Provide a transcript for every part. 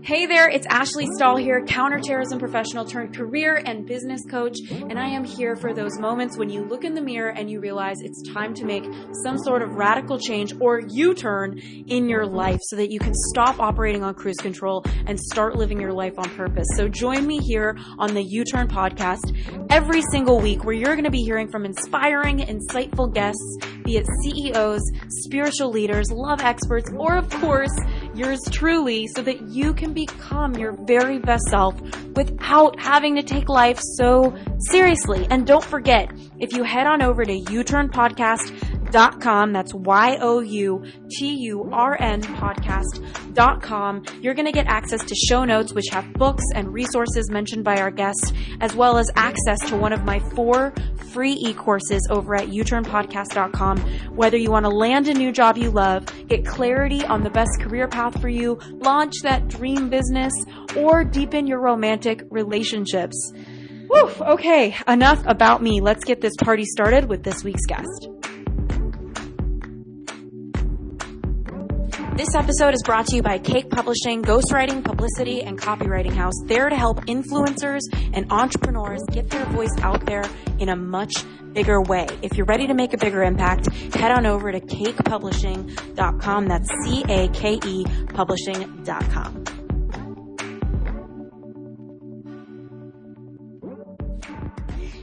Hey there, it's Ashley Stahl here, counterterrorism professional turned career and business coach, and I am here for those moments when you look in the mirror and you realize it's time to make some sort of radical change or U-turn in your life so that you can stop operating on cruise control and start living your life on purpose. So join me here on the U-Turn podcast every single week where you're going to be hearing from inspiring, insightful guests, be it CEOs, spiritual leaders, love experts, or of course, yours truly, so that you can become your very best self without having to take life so seriously. And don't forget, if you head on over to uturnpodcast.com, that's YOUTURN podcast.com, you're going to get access to show notes, which have books and resources mentioned by our guests, as well as access to one of my 4 free e-courses over at uturnpodcast.com. Whether you want to land a new job you love, get clarity on the best career path for you, launch that dream business, or deepen your romantic relationships. Woo, okay, enough about me. Let's get this party started with this week's guest. This episode is brought to you by Cake Publishing, ghostwriting, publicity, and copywriting house, there to help influencers and entrepreneurs get their voice out there in a much bigger way. If you're ready to make a bigger impact, head on over to cakepublishing.com. That's CAKE publishing.com.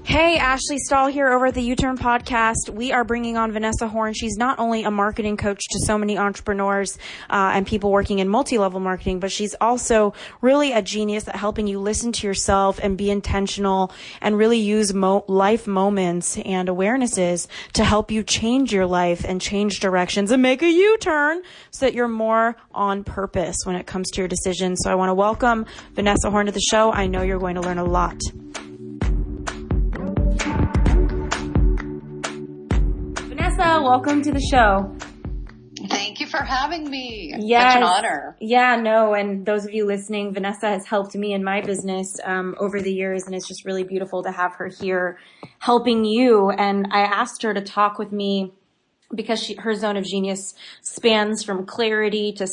Hey, Ashley Stahl here over at the U-Turn podcast. We are bringing on Vanessa Horn. She's not only a marketing coach to so many entrepreneurs and people working in multi-level marketing, but she's also really a genius at helping you listen to yourself and be intentional and really use life moments and awarenesses to help you change your life and change directions and make a U-turn so that you're more on purpose when it comes to your decisions. So I want to welcome Vanessa Horn to the show. I know you're going to learn a lot. Welcome to the show. Thank you for having me. Yes. Such an honor. Yeah, no, and those of you listening, Vanessa has helped me in my business over the years, and it's just really beautiful to have her here helping you. And I asked her to talk with me because her zone of genius spans from clarity to,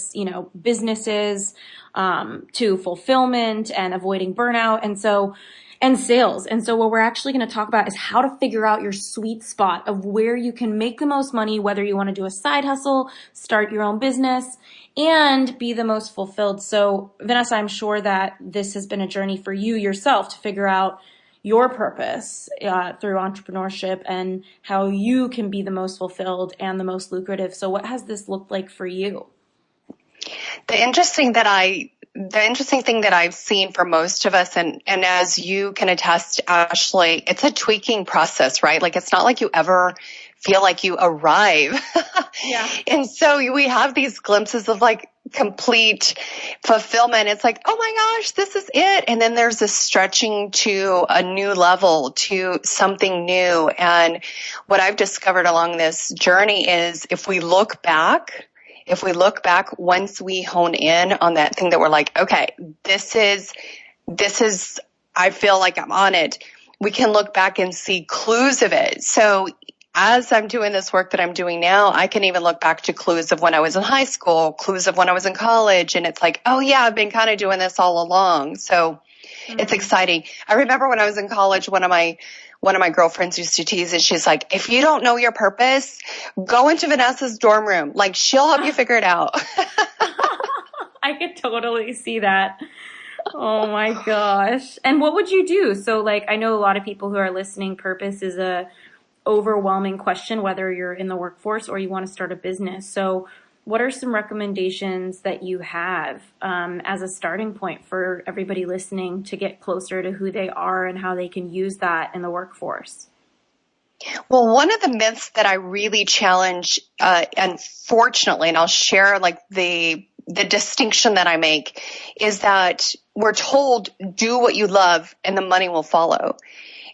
businesses, to fulfillment and avoiding burnout. And sales. And so what we're actually going to talk about is how to figure out your sweet spot of where you can make the most money, whether you want to do a side hustle, start your own business, and be the most fulfilled. So Vanessa, I'm sure that this has been a journey for you yourself to figure out your purpose through entrepreneurship and how you can be the most fulfilled and the most lucrative. So what has this looked like for you? The interesting thing that I've seen for most of us, and as you can attest, Ashley, it's a tweaking process, right? Like, it's not like you ever feel like you arrive. Yeah. And so we have these glimpses of like complete fulfillment. It's like, oh my gosh, this is it. And then there's this stretching to a new level, to something new. And what I've discovered along this journey is if we look back, once we hone in on that thing that we're like, okay, this is, I feel like I'm on it. We can look back and see clues of it. So as I'm doing this work that I'm doing now, I can even look back to clues of when I was in high school, clues of when I was in college. And it's like, oh yeah, I've been kind of doing this all along. So It's exciting. I remember when I was in college, one of my girlfriends used to tease, and she's like, if you don't know your purpose, go into Vanessa's dorm room. Like, she'll help you figure it out. I could totally see that. Oh my gosh. And what would you do? So like, I know a lot of people who are listening, purpose is a overwhelming question, whether you're in the workforce or you want to start a business. So what are some recommendations that you have as a starting point for everybody listening to get closer to who they are and how they can use that in the workforce? Well, one of the myths that I really challenge, unfortunately, and I'll share like the distinction that I make, is that we're told, do what you love and the money will follow.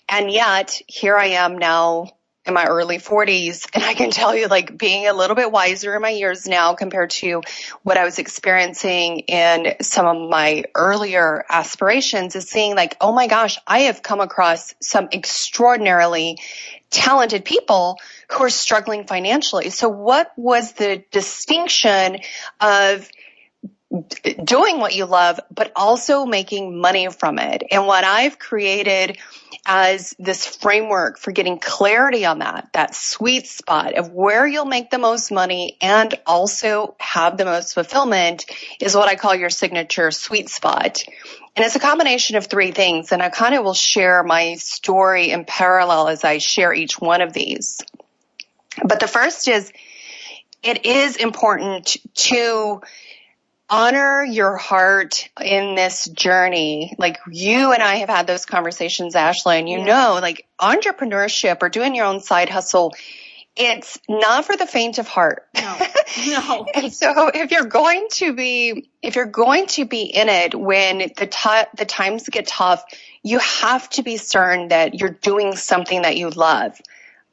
And yet here I am now in my early 40s, and I can tell you, like, being a little bit wiser in my years now compared to what I was experiencing in some of my earlier aspirations, is seeing like, oh my gosh, I have come across some extraordinarily talented people who are struggling financially. So what was the distinction of doing what you love, but also making money from it. And what I've created as this framework for getting clarity on that sweet spot of where you'll make the most money and also have the most fulfillment is what I call your signature sweet spot. And it's a combination of three things. And I kind of will share my story in parallel as I share each one of these. But the first is, it is important to honor your heart in this journey. Like you and I have had those conversations, Ashley, and you know, like entrepreneurship or doing your own side hustle, it's not for the faint of heart. No. And so if you're going to be in it when the times get tough, you have to be certain that you're doing something that you love.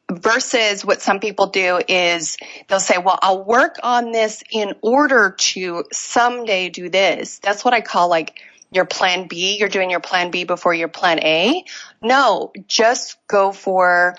Versus what some people do is they'll say, well, I'll work on this in order to someday do this. That's what I call like your plan B. You're doing your plan B before your plan A. No, just go for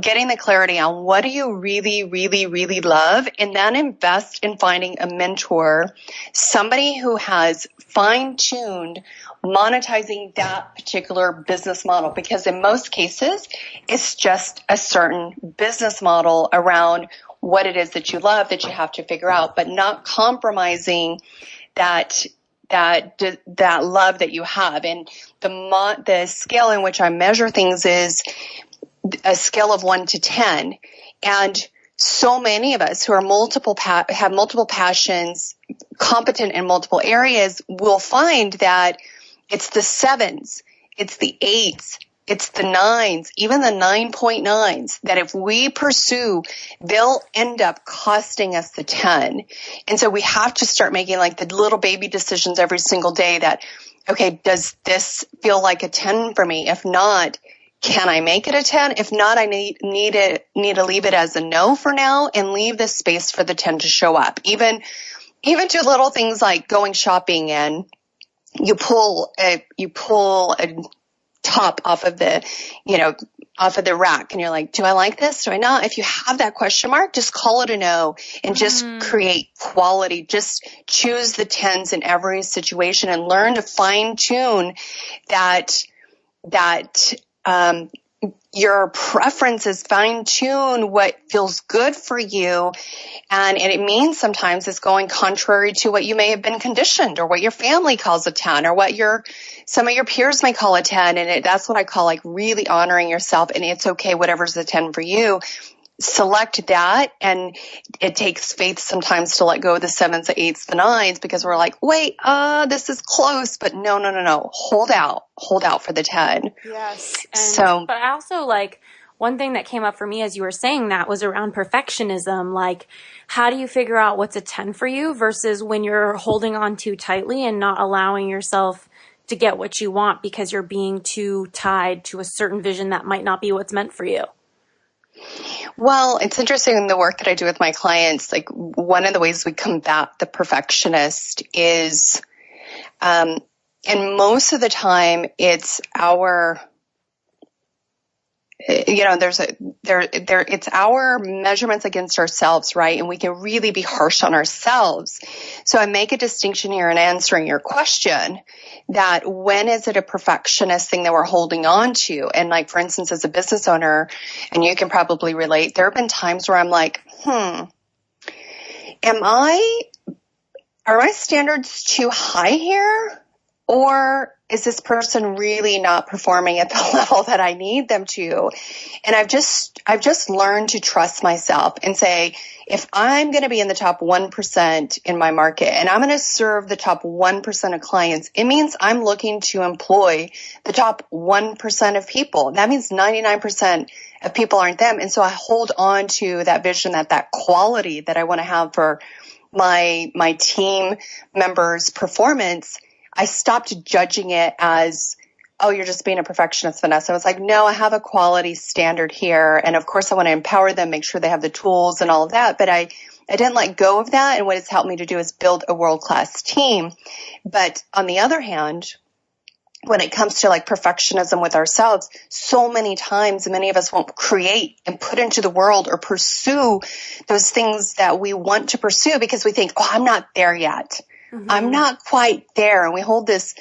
getting the clarity on what do you really, really, really love, and then invest in finding a mentor, somebody who has fine-tuned monetizing that particular business model, because in most cases, it's just a certain business model around what it is that you love that you have to figure out, but not compromising that love that you have. And the scale in which I measure things is a scale of 1 to 10. And so many of us who are have multiple passions, competent in multiple areas, will find that it's the 7s, it's the 8s, it's the 9s, even the 9.9s, that if we pursue, they'll end up costing us the 10. And so we have to start making like the little baby decisions every single day that, okay, does this feel like a 10 for me? If not, can I make it a 10? If not, I need to leave it as a no for now and leave the space for the 10 to show up. Even to little things like going shopping and you pull a top off of the rack and you're like, do I like this? Do I not? If you have that question mark, just call it a no and just create quality. Just choose the 10s in every situation and learn to fine tune that your preferences, fine tune what feels good for you. And it means sometimes it's going contrary to what you may have been conditioned or what your family calls a 10 or what some of your peers may call a 10. And that's what I call like really honoring yourself. And it's okay, whatever's the 10 for you. Select that, and it takes faith sometimes to let go of the 7s, the 8s, the 9s, because we're like, wait, this is close, but no. Hold out for the 10. Yes. But I also like one thing that came up for me as you were saying that was around perfectionism. Like, how do you figure out what's a 10 for you versus when you're holding on too tightly and not allowing yourself to get what you want because you're being too tied to a certain vision that might not be what's meant for you? Well, it's interesting in the work that I do with my clients, like one of the ways we combat the perfectionist is, and most of the time it's it's our measurements against ourselves, right? And we can really be harsh on ourselves. So I make a distinction here in answering your question that when is it a perfectionist thing that we're holding on to? And like, for instance, as a business owner, and you can probably relate, there have been times where I'm like, are my standards too high here? Or is this person really not performing at the level that I need them to? And I've just learned to trust myself and say, if I'm going to be in the top 1% in my market and I'm going to serve the top 1% of clients, it means I'm looking to employ the top 1% of people. That means 99% of people aren't them. And so I hold on to that vision, that quality that I want to have for my team members' performance. I stopped judging it as, oh, you're just being a perfectionist, Vanessa. I was like, no, I have a quality standard here. And of course I want to empower them, make sure they have the tools and all of that. But I didn't let go of that. And what it's helped me to do is build a world-class team. But on the other hand, when it comes to like perfectionism with ourselves, so many times, many of us won't create and put into the world or pursue those things that we want to pursue because we think, oh, I'm not there yet. I'm not quite there. And we hold this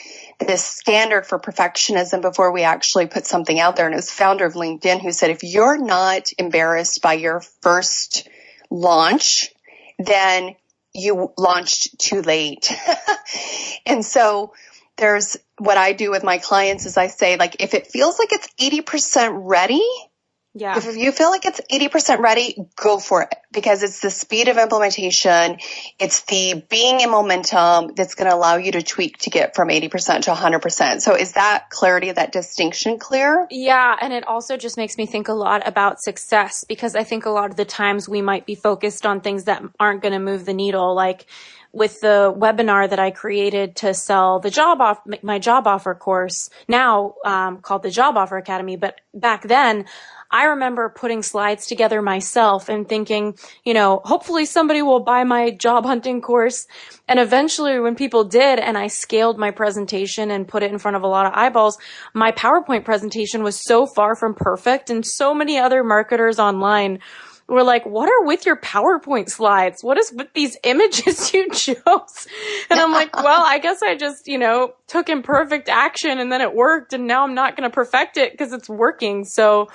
standard for perfectionism before we actually put something out there. And it was the founder of LinkedIn who said, if you're not embarrassed by your first launch, then you launched too late. And so there's what I do with my clients is I say, like, if it feels like it's 80% ready, if you feel like it's 80% ready, go for it, because it's the speed of implementation. It's the being in momentum that's going to allow you to tweak to get from 80% to 100%. So is that clarity, that distinction clear? Yeah. And it also just makes me think a lot about success, because I think a lot of the times we might be focused on things that aren't going to move the needle. Like with the webinar that I created to sell the my job offer course, now called the Job Offer Academy. But back then, I remember putting slides together myself and thinking, hopefully somebody will buy my job hunting course. And eventually when people did, and I scaled my presentation and put it in front of a lot of eyeballs, my PowerPoint presentation was so far from perfect. And so many other marketers online were like, what are with your PowerPoint slides? What is with these images you chose? And I'm like, well, I guess I just, took imperfect action and then it worked. And now I'm not going to perfect it because it's working. So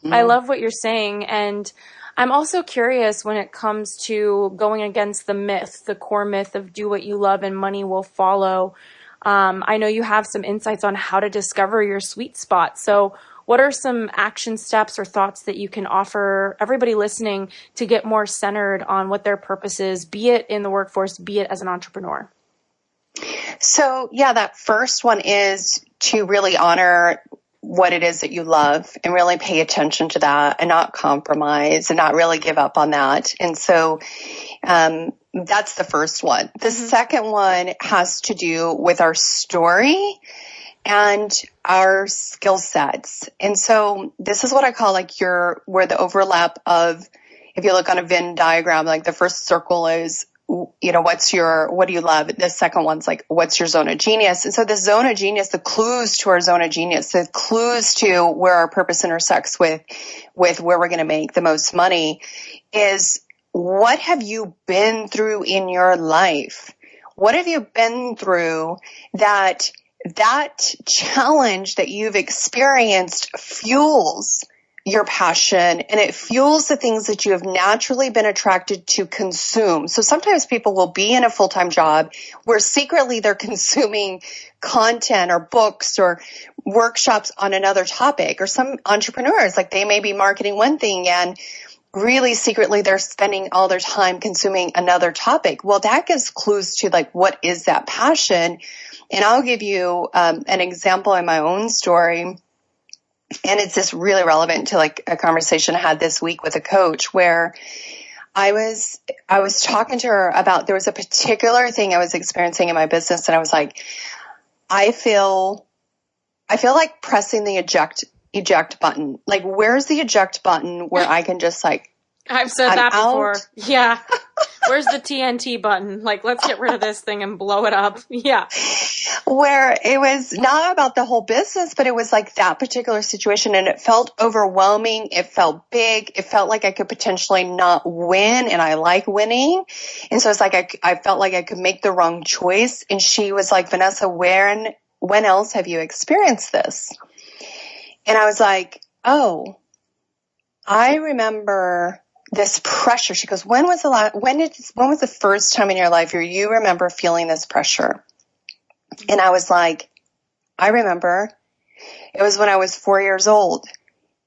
I love what you're saying. And I'm also curious when it comes to going against the core myth of do what you love and money will follow. I know you have some insights on how to discover your sweet spot. So what are some action steps or thoughts that you can offer everybody listening to get more centered on what their purpose is, be it in the workforce, be it as an entrepreneur? So yeah, that first one is to really honor what it is that you love and really pay attention to that and not compromise and not really give up on that. And so, that's the first one. The second one has to do with our story and our skill sets. And so this is what I call like where the overlap of, if you look on a Venn diagram, like the first circle is, what do you love? The second one's like, what's your zone of genius? And so the zone of genius, the clues to our zone of genius, the clues to where our purpose intersects with where we're going to make the most money is, what have you been through in your life? What have you been through that challenge that you've experienced fuels your passion, and it fuels the things that you have naturally been attracted to consume. So sometimes people will be in a full-time job where secretly they're consuming content or books or workshops on another topic, or some entrepreneurs, like they may be marketing one thing and really secretly they're spending all their time consuming another topic. Well, that gives clues to like, what is that passion? And I'll give you an example in my own story. And it's just really relevant to like a conversation I had this week with a coach where I was talking to her about, there was a particular thing I was experiencing in my business. And I was like, I feel like pressing the eject button. Like, where's the eject button where I can just like, I've said that before. Yeah. Where's the TNT button? Like, let's get rid of this thing and blow it up. Yeah. Where it was not about the whole business, but it was like that particular situation. And it felt overwhelming. It felt big. It felt like I could potentially not win. And I like winning. And so it's like, I felt like I could make the wrong choice. And she was like, Vanessa, when else have you experienced this? And I was like, oh, I remember this pressure. She goes, when was the first time in your life where you remember feeling this pressure? And I was like, I remember. It was when I was 4 years old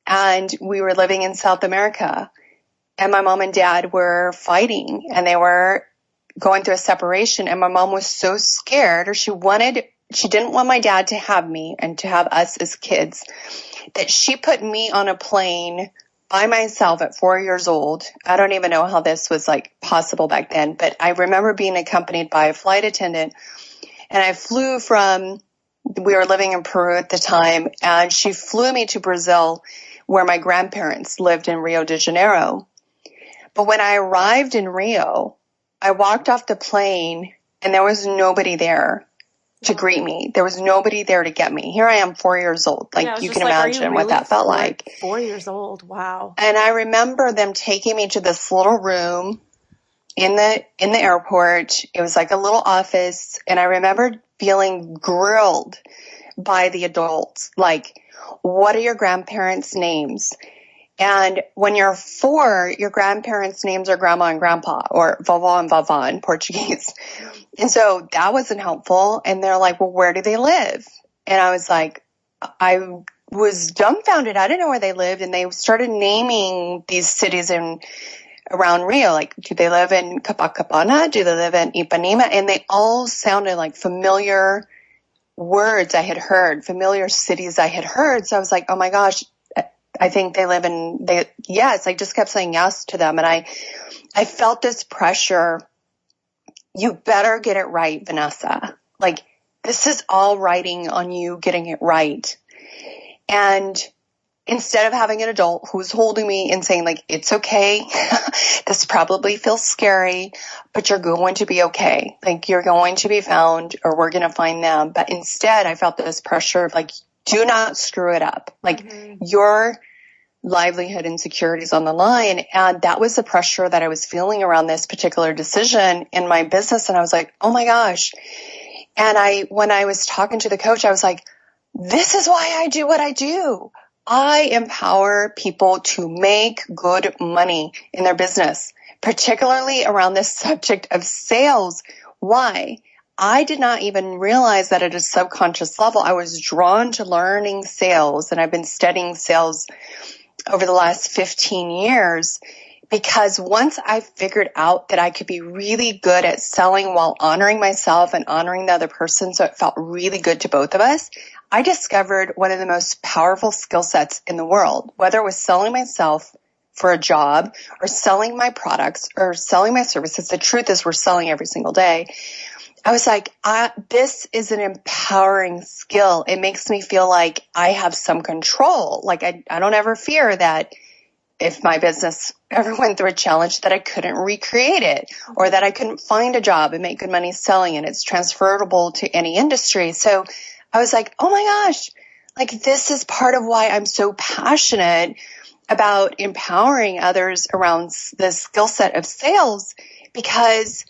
and we were living in South America and my mom and dad were fighting and they were going through a separation, and my mom was so scared, or she didn't want my dad to have me and to have us as kids, that she put me on a plane by myself at 4 years old. I don't even know how this was like possible back then, but I remember being accompanied by a flight attendant, and I flew we were living in Peru at the time, and she flew me to Brazil where my grandparents lived in Rio de Janeiro. But when I arrived in Rio, I walked off the plane and there was nobody there to greet me. There was nobody there to get me. Here I am, 4 years old. Like, yeah, you can imagine what that felt like. 4 years old. Wow. And I remember them taking me to this little room in the airport. It was like a little office, and I remember feeling grilled by the adults, like, what are your grandparents' names? And when you're 4, your grandparents' names are grandma and grandpa, or vovó and vovó in Portuguese. And so that wasn't helpful. And they're like, well, where do they live? And I was like, I was dumbfounded. I didn't know where they lived. And they started naming these cities around Rio. Like, do they live in Copacabana? Do they live in Ipanema? And they all sounded like familiar words I had heard, familiar cities I had heard. So I was like, oh my gosh, I think they live yes, I just kept saying yes to them. And I felt this pressure. You better get it right, Vanessa. Like, this is all riding on you getting it right. And instead of having an adult who's holding me and saying, like, it's okay, this probably feels scary, but you're going to be okay. Like, you're going to be found, or we're going to find them. But instead, I felt this pressure of, like, do not screw it up. Like, your livelihood and security is on the line. And that was the pressure that I was feeling around this particular decision in my business. And I was like, oh my gosh. And when I was talking to the coach, I was like, this is why I do what I do. I empower people to make good money in their business, particularly around this subject of sales. Why? I did not even realize that at a subconscious level, I was drawn to learning sales, and I've been studying sales over the last 15 years, because once I figured out that I could be really good at selling while honoring myself and honoring the other person, so it felt really good to both of us, I discovered one of the most powerful skill sets in the world, whether it was selling myself for a job or selling my products or selling my services. The truth is, we're selling every single day. I was like, this is an empowering skill. It makes me feel like I have some control. Like, I don't ever fear that if my business ever went through a challenge that I couldn't recreate it, or that I couldn't find a job and make good money selling it. It's transferable to any industry. So I was like, oh my gosh, like, this is part of why I'm so passionate about empowering others around the skill set of sales, because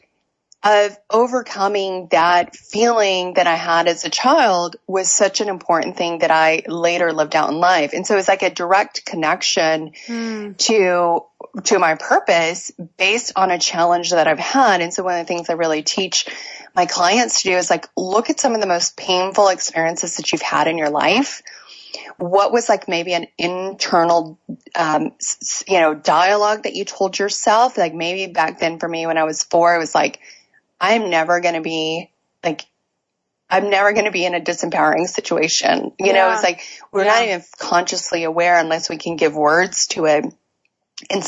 of overcoming that feeling that I had as a child was such an important thing that I later lived out in life. And so it's like a direct connection to my purpose based on a challenge that I've had. And so one of the things I really teach my clients to do is, like, look at some of the most painful experiences that you've had in your life. What was, like, maybe an internal, dialogue that you told yourself? Like, maybe back then for me when I was 4, it was like, I'm never going to be in a disempowering situation. You know, it's like, we're not even consciously aware unless we can give words to it. And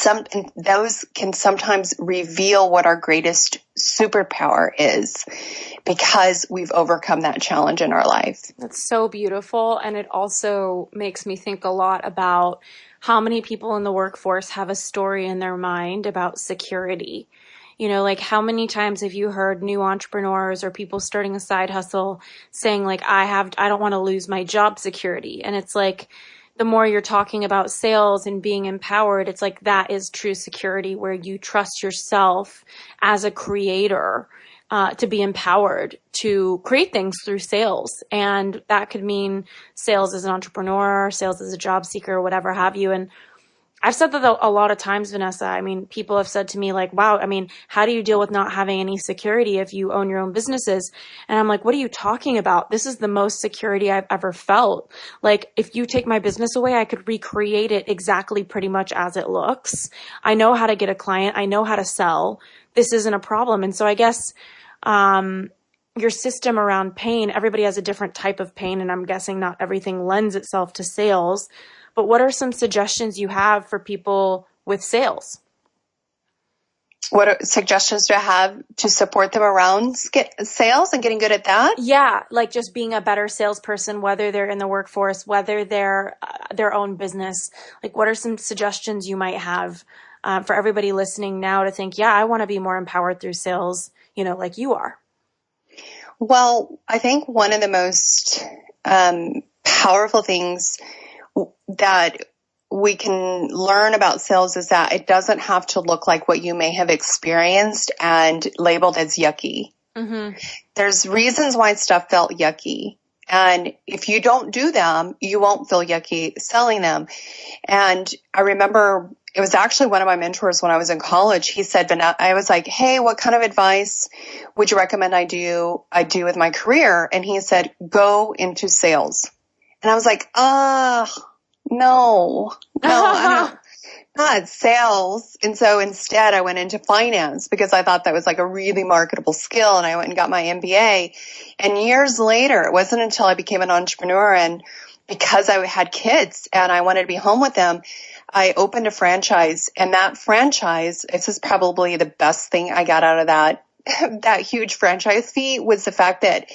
those can sometimes reveal what our greatest superpower is, because we've overcome that challenge in our life. That's so beautiful. And it also makes me think a lot about how many people in the workforce have a story in their mind about security. You know, like, how many times have you heard new entrepreneurs or people starting a side hustle saying, like, I don't want to lose my job security. And it's like, the more you're talking about sales and being empowered, it's like, that is true security, where you trust yourself as a creator to be empowered to create things through sales. And that could mean sales as an entrepreneur, sales as a job seeker, whatever have you. And I've said that a lot of times, Vanessa. I mean, people have said to me, like, wow, I mean, how do you deal with not having any security if you own your own businesses? And I'm like, what are you talking about? This is the most security I've ever felt. Like, if you take my business away, I could recreate it exactly pretty much as it looks. I know how to get a client. I know how to sell. This isn't a problem. And so I guess, your system around pain, everybody has a different type of pain, and I'm guessing not everything lends itself to sales. But what are some suggestions you have for people with sales? What suggestions do I have to support them around sales and getting good at that? Yeah, like just being a better salesperson, whether they're in the workforce, whether they're their own business. Like, what are some suggestions you might have for everybody listening now to think, yeah, I want to be more empowered through sales, like you are? Well, I think one of the most powerful things that we can learn about sales is that it doesn't have to look like what you may have experienced and labeled as yucky. Mm-hmm. There's reasons why stuff felt yucky. And if you don't do them, you won't feel yucky selling them. And I remember it was actually one of my mentors when I was in college. He said, I was like, hey, what kind of advice would you recommend I do with my career? And he said, go into sales. And I was like, no, I don't. Not sales. And so instead I went into finance because I thought that was like a really marketable skill. And I went and got my MBA. And years later, it wasn't until I became an entrepreneur, and because I had kids and I wanted to be home with them, I opened a franchise. And that franchise, this is probably the best thing I got out of that huge franchise fee, was the fact that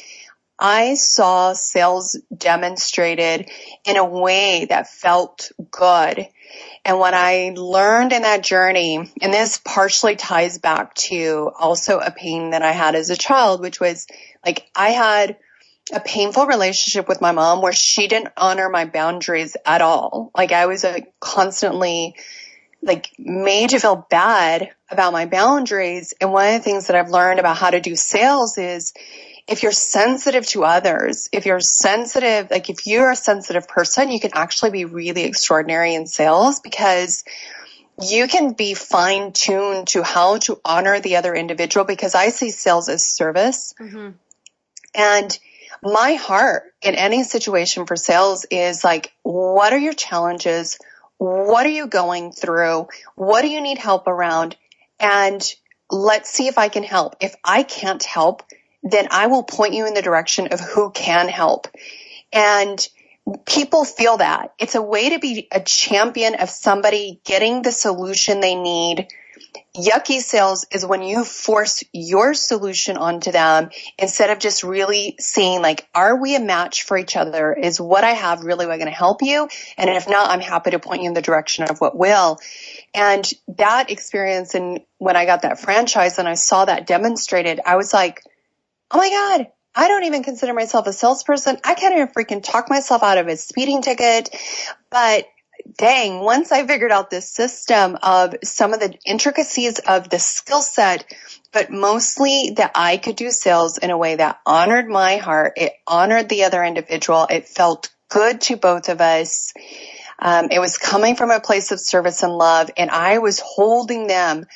I saw sales demonstrated in a way that felt good. And what I learned in that journey, and this partially ties back to also a pain that I had as a child, which was like I had a painful relationship with my mom where she didn't honor my boundaries at all. Like I was constantly like made to feel bad about my boundaries. And one of the things that I've learned about how to do sales is if you're sensitive to others, if you're a sensitive person, you can actually be really extraordinary in sales because you can be fine-tuned to how to honor the other individual, because I see sales as service. Mm-hmm. And my heart in any situation for sales is like, what are your challenges? What are you going through? What do you need help around? And let's see if I can help. If I can't help, then I will point you in the direction of who can help. And people feel that. It's a way to be a champion of somebody getting the solution they need. Yucky sales is when you force your solution onto them instead of just really seeing like, are we a match for each other? Is what I have really going to help you? And if not, I'm happy to point you in the direction of what will. And that experience, and when I got that franchise and I saw that demonstrated, I was like, oh my God, I don't even consider myself a salesperson. I can't even freaking talk myself out of a speeding ticket. But dang, once I figured out this system of some of the intricacies of the skill set, but mostly that I could do sales in a way that honored my heart, it honored the other individual, it felt good to both of us. It was coming from a place of service and love, and I was holding them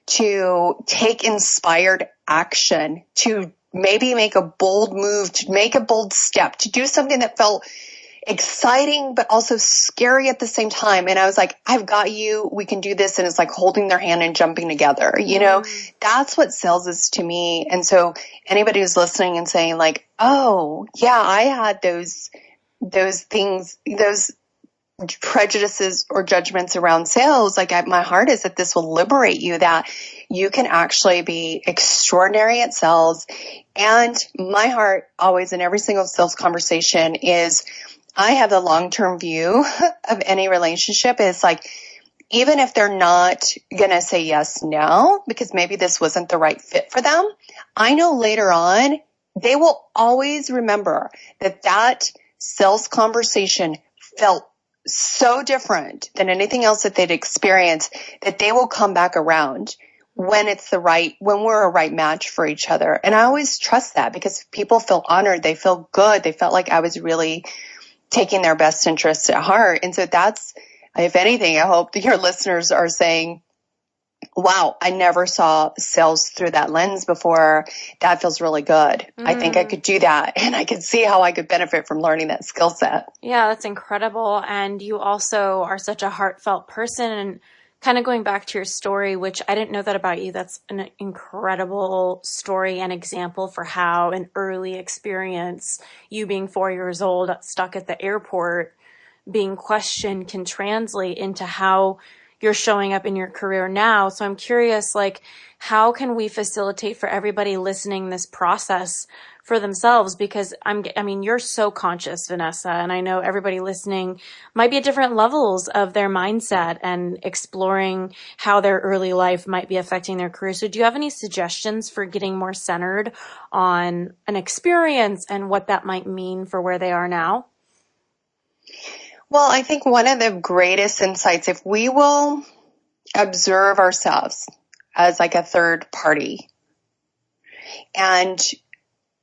to take inspired action, to maybe make a bold move, to make a bold step, to do something that felt exciting, but also scary at the same time. And I was like, I've got you. We can do this. And it's like holding their hand and jumping together. You know, that's what sales is to me. And so anybody who's listening and saying like, oh yeah, I had those things, those prejudices or judgments around sales, like my heart is that this will liberate you, that you can actually be extraordinary at sales. And my heart always in every single sales conversation is I have the long-term view of any relationship. Is like, even if they're not going to say yes now, because maybe this wasn't the right fit for them, I know later on they will always remember that sales conversation felt so different than anything else that they'd experienced, that they will come back around when we're a right match for each other. And I always trust that because people feel honored. They feel good. They felt like I was really taking their best interests at heart. And so that's, if anything, I hope that your listeners are saying, wow, I never saw sales through that lens before. That feels really good. I think I could do that. And I could see how I could benefit from learning that skill set. Yeah, that's incredible. And you also are such a heartfelt person. And kind of going back to your story, which I didn't know that about you, that's an incredible story and example for how an early experience, you being 4 years old, stuck at the airport, being questioned, can translate into how you're showing up in your career now. So I'm curious, like, how can we facilitate for everybody listening this process for themselves? Because you're so conscious, Vanessa, and I know everybody listening might be at different levels of their mindset and exploring how their early life might be affecting their career. So do you have any suggestions for getting more centered on an experience and what that might mean for where they are now? Well, I think one of the greatest insights, if we will observe ourselves as like a third party and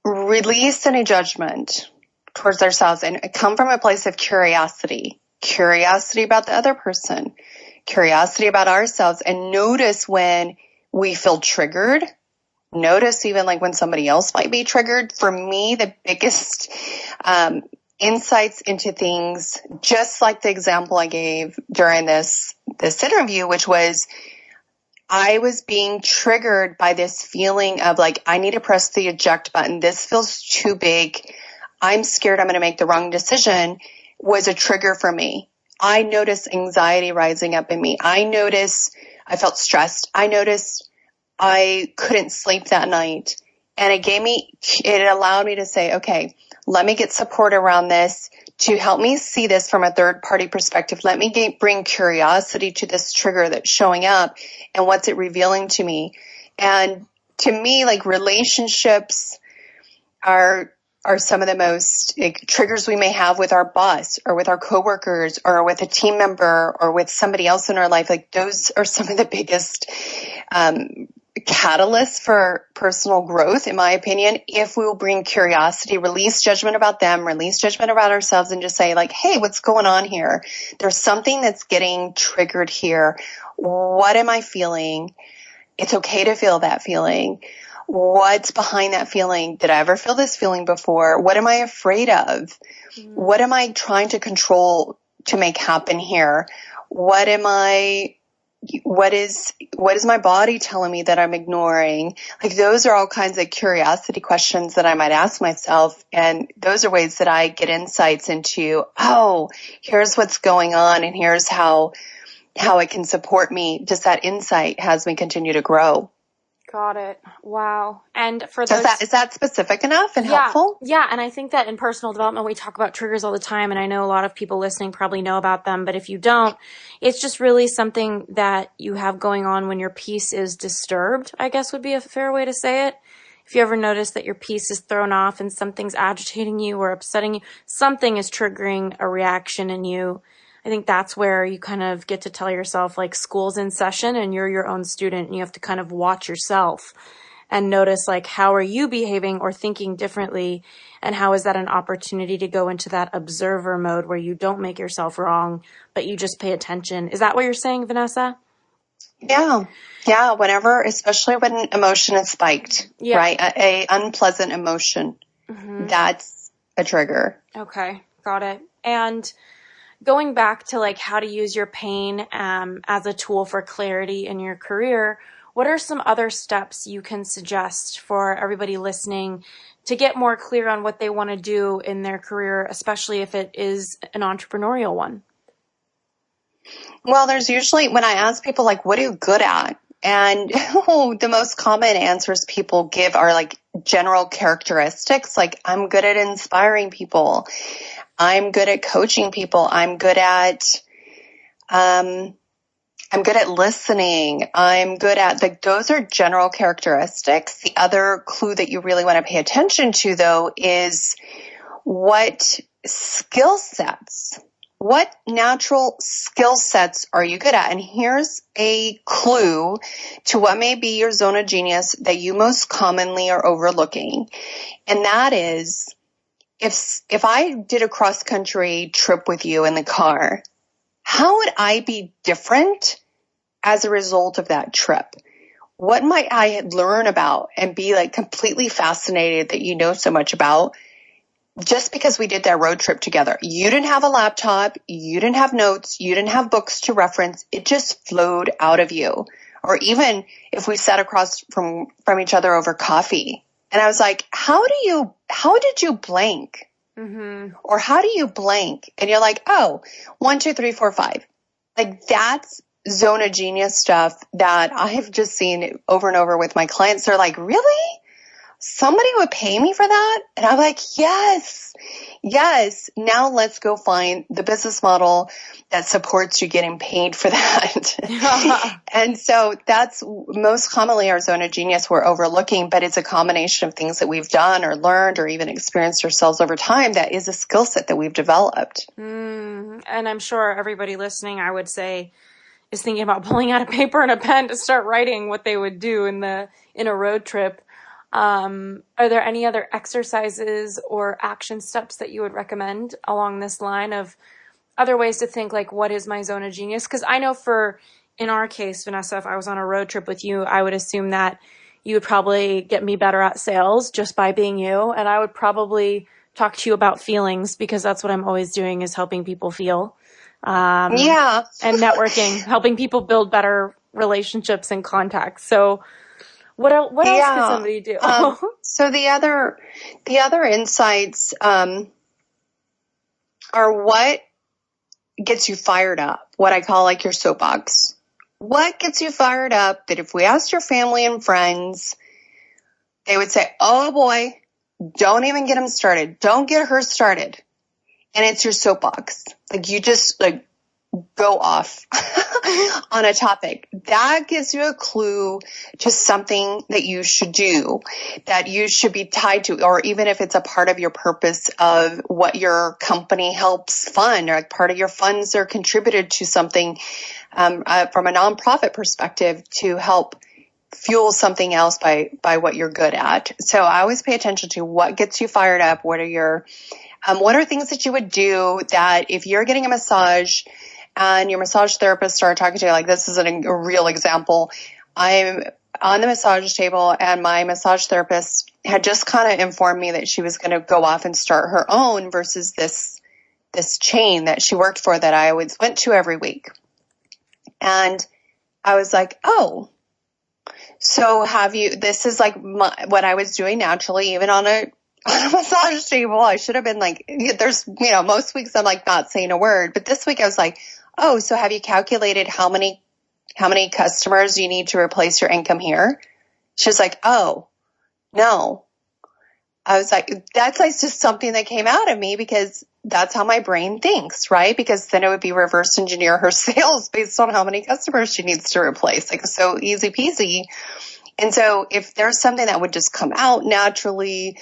release any judgment towards ourselves and come from a place of curiosity about the other person, curiosity about ourselves, and notice when we feel triggered. Notice even like when somebody else might be triggered. For me, the biggest insights into things, just like the example I gave during this interview, which was I was being triggered by this feeling of like, I need to press the eject button. This feels too big. I'm scared I'm going to make the wrong decision, was a trigger for me. I noticed anxiety rising up in me. I noticed I felt stressed. I noticed I couldn't sleep that night. And it allowed me to say, okay, let me get support around this to help me see this from a third party perspective. Let me bring curiosity to this trigger that's showing up and what's it revealing to me. And to me, like, relationships are some of the most triggers we may have with our boss or with our coworkers or with a team member or with somebody else in our life. Like, those are some of the biggest catalysts for personal growth, in my opinion, if we will bring curiosity, release judgment about them, release judgment about ourselves, and just say like, hey, what's going on here? There's something that's getting triggered here. What am I feeling? It's okay to feel that feeling. What's behind that feeling? Did I ever feel this feeling before? What am I afraid of? What am I trying to control to make happen here? What is my body telling me that I'm ignoring? Like, those are all kinds of curiosity questions that I might ask myself. And those are ways that I get insights into, oh, here's what's going on. And here's how it can support me. Just that insight has me continue to grow. Got it. Wow. And for those, is that specific enough and helpful? Yeah. And I think that in personal development, we talk about triggers all the time. And I know a lot of people listening probably know about them, but if you don't, it's just really something that you have going on when your peace is disturbed, I guess would be a fair way to say it. If you ever notice that your peace is thrown off and something's agitating you or upsetting you, something is triggering a reaction in you. I think that's where you kind of get to tell yourself, like, school's in session and you're your own student and you have to kind of watch yourself and notice, like, how are you behaving or thinking differently? And how is that an opportunity to go into that observer mode where you don't make yourself wrong, but you just pay attention? Is that what you're saying, Vanessa? Yeah. Yeah. Whenever, especially when emotion is spiked, right? A unpleasant emotion, that's a trigger. Okay. Got it. And going back to like how to use your pain as a tool for clarity in your career, what are some other steps you can suggest for everybody listening to get more clear on what they want to do in their career, especially if it is an entrepreneurial one? Well, there's usually, when I ask people, like, what are you good at? And the most common answers people give are like general characteristics. Like, I'm good at inspiring people. I'm good at coaching people. I'm good at listening. I'm good at, like, those are general characteristics. The other clue that you really want to pay attention to, though, is what skill sets, what natural skill sets are you good at? And here's a clue to what may be your zone of genius that you most commonly are overlooking. And that is, if I did a cross-country trip with you in the car, how would I be different as a result of that trip? What might I learn about and be like completely fascinated that you know so much about just because we did that road trip together? You didn't have a laptop. You didn't have notes. You didn't have books to reference. It just flowed out of you. Or even if we sat across from each other over coffee. And I was like, how did you blank? Mm-hmm. Or how do you blank? And you're like, oh, 1, 2, 3, 4, 5. Like, that's zone of genius stuff that I have just seen over and over with my clients. They're like, really? somebody would pay me for that? And I'm like, yes. Now let's go find the business model that supports you getting paid for that. And so that's most commonly our zone of genius we're overlooking, but it's a combination of things that we've done or learned or even experienced ourselves over time that is a skill set that we've developed. And I'm sure everybody listening, I would say, is thinking about pulling out a paper and a pen to start writing what they would do in a road trip. Are there any other exercises or action steps that you would recommend along this line of other ways to think, like, what is my zone of genius? Because I know in our case, Vanessa, if I was on a road trip with you, I would assume that you would probably get me better at sales just by being you. And I would probably talk to you about feelings, because that's what I'm always doing, is helping people feel. And networking, helping people build better relationships and contacts. So what else could somebody do? So the other insights are what gets you fired up, what I call like your soapbox. What gets you fired up that if we asked your family and friends, they would say, oh boy, don't even get them started. Don't get her started. And it's your soapbox. Like, you just like go off on a topic. That gives you a clue to something that you should do, that you should be tied to, or even if it's a part of your purpose of what your company helps fund, or like part of your funds are contributed to something from a nonprofit perspective to help fuel something else by what you're good at. So I always pay attention to what gets you fired up. What are things that you would do that if you're getting a massage and your massage therapist started talking to you, like, this is a real example. I'm on the massage table and my massage therapist had just kind of informed me that she was going to go off and start her own versus this chain that she worked for that I always went to every week. And I was like, oh, so this is like what I was doing naturally, even on a massage table. I should have been like, most weeks I'm like not saying a word, but this week I was like, oh, so have you calculated how many customers you need to replace your income here? She was like, oh, no. I was like, that's like just something that came out of me because that's how my brain thinks, right? Because then it would be reverse engineer her sales based on how many customers she needs to replace. Like, so easy peasy. And so if there's something that would just come out naturally,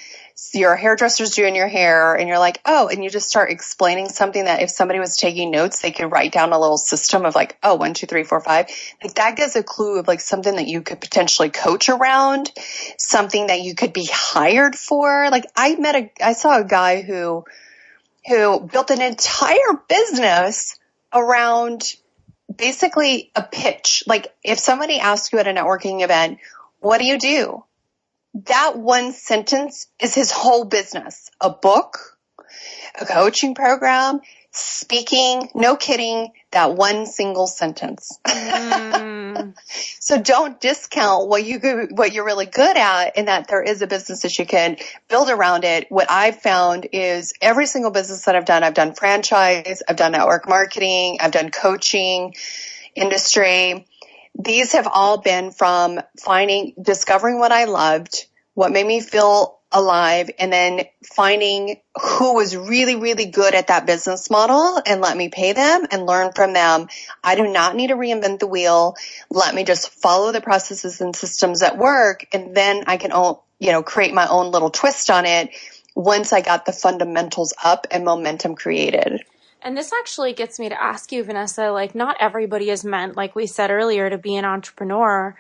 your hairdresser's doing your hair and you're like, oh, and you just start explaining something that if somebody was taking notes, they could write down a little system of like, oh, 1, 2, 3, 4, 5. Like, that gives a clue of like something that you could potentially coach around, something that you could be hired for. Like, I saw a guy who built an entire business around basically a pitch. Like, if somebody asks you at a networking event, what do you do? That one sentence is his whole business. A book, a coaching program, speaking, no kidding, that one single sentence. So don't discount what you're really good at, and that there is a business that you can build around it. What I've found is every single business that I've done franchise, I've done network marketing, I've done coaching, industry. These have all been from discovering what I loved, what made me feel alive, and then finding who was really, really good at that business model and let me pay them and learn from them. I do not need to reinvent the wheel. Let me just follow the processes and systems that work, and then I can, create my own little twist on it once I got the fundamentals up and momentum created. And this actually gets me to ask you, Vanessa, like, not everybody is meant, like we said earlier, to be an entrepreneur.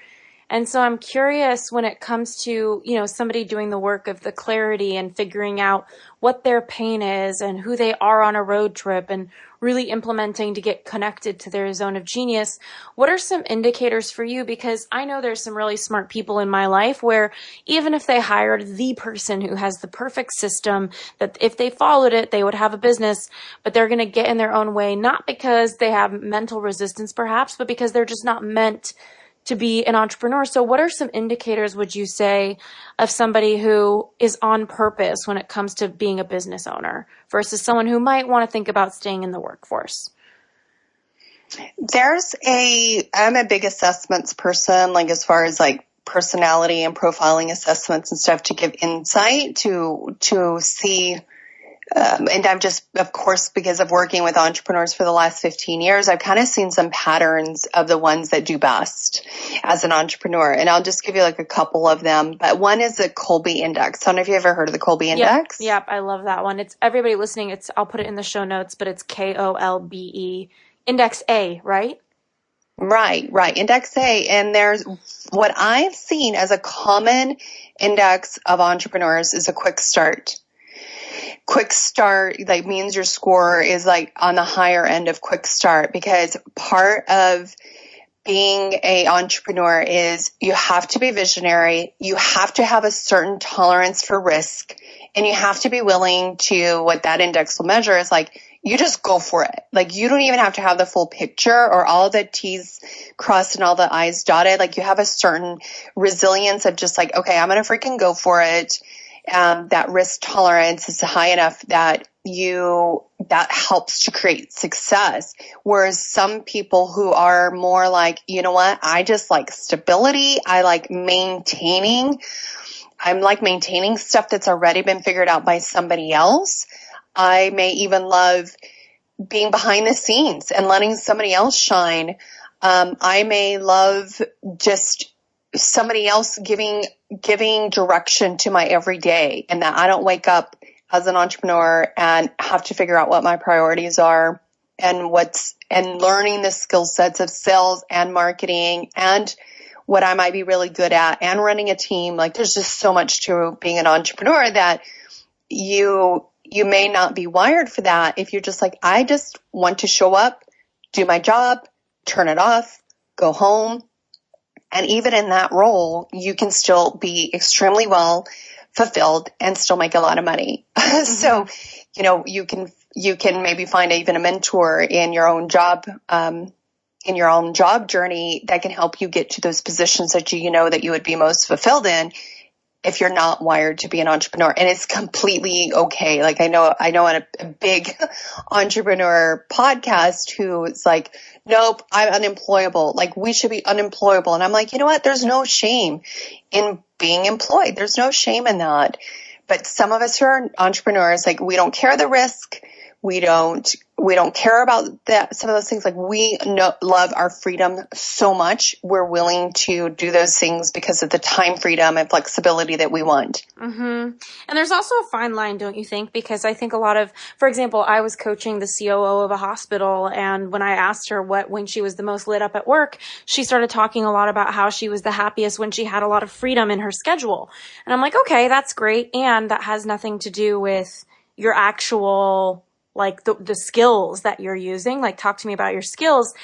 And so I'm curious when it comes to, somebody doing the work of the clarity and figuring out what their pain is and who they are on a road trip and really implementing to get connected to their zone of genius. What are some indicators for you? Because I know there's some really smart people in my life where even if they hired the person who has the perfect system, that if they followed it, they would have a business, but they're going to get in their own way, not because they have mental resistance perhaps, but because they're just not meant to be an entrepreneur. So what are some indicators, would you say, of somebody who is on purpose when it comes to being a business owner versus someone who might want to think about staying in the workforce? I'm a big assessments person, like as far as like personality and profiling assessments and stuff to give insight to see. And I've just, of course, because of working with entrepreneurs for the last 15 years, I've kind of seen some patterns of the ones that do best as an entrepreneur. And I'll just give you like a couple of them. But one is the Kolbe Index. I don't know if you ever heard of the Kolbe Index. Yep, I love that one. It's everybody listening. I'll put it in the show notes, but it's KOLBE Index A, right? Right. Index A. And there's what I've seen as a common index of entrepreneurs is a quick start. Quick start, like, means your score is like on the higher end of quick start, because part of being a entrepreneur is you have to be visionary. You have to have a certain tolerance for risk, and you have to be willing to, what that index will measure is like, you just go for it. Like, you don't even have to have the full picture or all the T's crossed and all the I's dotted. Like, you have a certain resilience of just like, okay, I'm going to freaking go for it. That risk tolerance is high enough that that helps to create success. Whereas some people who are more like, you know what, I just like stability. I like maintaining. I'm like maintaining stuff that's already been figured out by somebody else. I may even love being behind the scenes and letting somebody else shine. I may love just somebody else giving direction to my everyday, and that I don't wake up as an entrepreneur and have to figure out what my priorities are and learning the skill sets of sales and marketing and what I might be really good at and running a team. Like, there's just so much to being an entrepreneur that you may not be wired for that. If you're just like, I just want to show up, do my job, turn it off, go home. And even in that role, you can still be extremely well fulfilled and still make a lot of money. Mm-hmm. So, you can maybe find even a mentor in your own job, journey that can help you get to those positions that that you would be most fulfilled in if you're not wired to be an entrepreneur. And it's completely okay. Like, I know on a big entrepreneur podcast who is like, nope, I'm unemployable. Like, we should be unemployable. And I'm like, you know what? There's no shame in being employed. There's no shame in that. But some of us who are entrepreneurs, like, we don't care the risk. We don't care about that. Some of those things, like, love our freedom so much. We're willing to do those things because of the time freedom and flexibility that we want. Mm-hmm. And there's also a fine line, don't you think? Because I think for example, I was coaching the COO of a hospital, and when I asked her when she was the most lit up at work, she started talking a lot about how she was the happiest when she had a lot of freedom in her schedule. And I'm like, okay, that's great. And that has nothing to do with your actual, like, the skills that you're using. Like, talk to me about your skills.